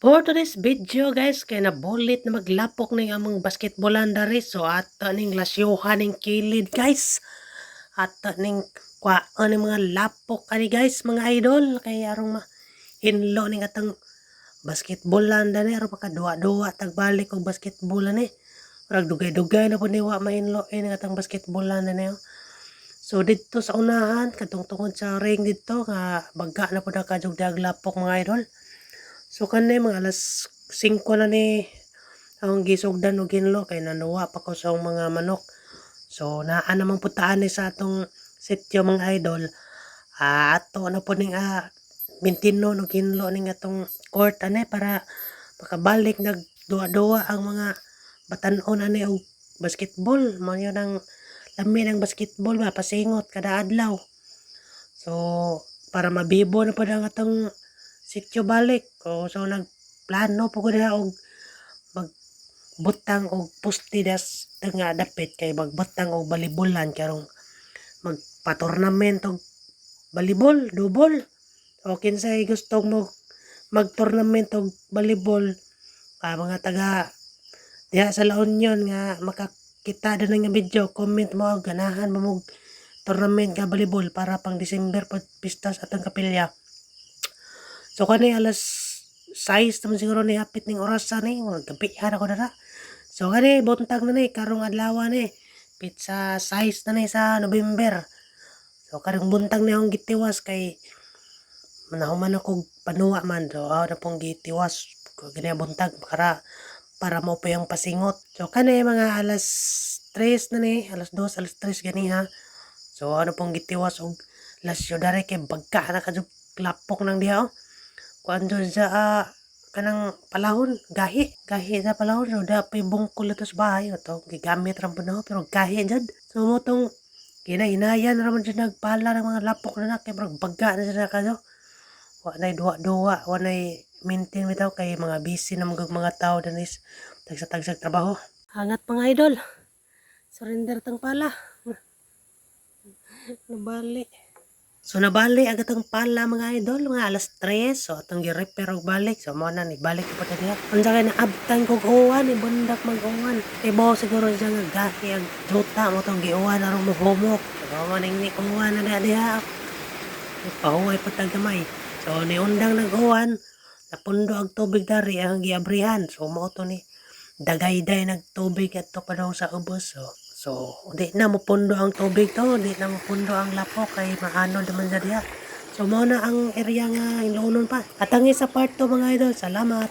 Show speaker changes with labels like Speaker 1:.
Speaker 1: For today's video guys, kay nabulit na maglapok ning among basketballan dari. So ato ning lasyohan ning kilid guys. Ato ning kwaan ning mga lapok ani guys mga idol. Kay arong inlo ning atang basketballan dani arong makaduwa-duwa tagbalik og basketballan ni. Murag dugay-dugay na po niwa mainlo ning atang basketballan dani. So dito sa unahan katong tungod sa ring dito nga bagga na po na kadugdag lapok mga idol. So kanay mga alas 5 na ni akong gisugdan og ginlo kay nanuwa pa ko sa akong mga manok. So naa namang putaan ni sa atong sityo mga idol. Ato na po ning mintino og ginlo ning atong court ani para makabalik nagduwa-duwa ang mga batan-on ani og basketball. Mao yun ang lami ng basketball ba pasingot kada adlaw. So para mabibo na po ang atong sityo balik. So nagplano po ko na og magbutang og poste das nga dapit kay magbutang og balibolan karong magpa-tournament og balibol, double. O kinsay gusto mo mag-tournament og balibol, mga taga diha sa La Union nga makakita din nga video, comment mo ganahan mo mog tournament nga balibol para pang December pista sa atong kapilya. So kani alas 6 naman siguro ni hapit ning oras ni gabi ako dara. So kani buntag na ni karong adlaw ni pizza 6 na ni sa November. So karong buntag ni akong gitiwas kay manahuman ako panuwa man. So na pong gitiwas gani buntag para mo pa yung pasingot. So kani mga alas 3 na ni, alas 2, alas 3 gani ha. So ano pong gitiwas og lasyo dari kay bagka na kadug lapok nang diha. Kuan sa kanang palahon, gahi sa palahon. So dapat bungkol ito sa bahay to gigamit ra po na pero gahi jud. So mo tong kinahinayan ra man jud nagpala ng mga lapok na kay murag bagga na sila kaso. Wa nay duwa-duwa, wa nay maintain bitaw kay mga busy na mga tao danis tagsa-tagsag trabaho. Hangat mga idol. Surrender tang pala. Nabali. So nabali agad ang pala mga idol, mga alas 3. So atong gi-repair og balik. So mo na ni balik ko pa diha. Unsa kay naabtan kog uwan, ni bundak mag-uwan. Ibaw siguro siya nga gahi ang juta mo tong giuwan aron mo humok. So mo ning ni uwan na diha. Pahuway pa tagamay. So ni undang nag-uwan, napundo ang tubig dari ang giabrihan. So mo to ni dagayday nagtubig adto pa daw sa ubos. So, di na mapundo ang tubig to, di na mapundo ang lapok kay maano naman sa diha. So, mao na ang area nga ilunon pa. At ang isa part to mga idol, salamat.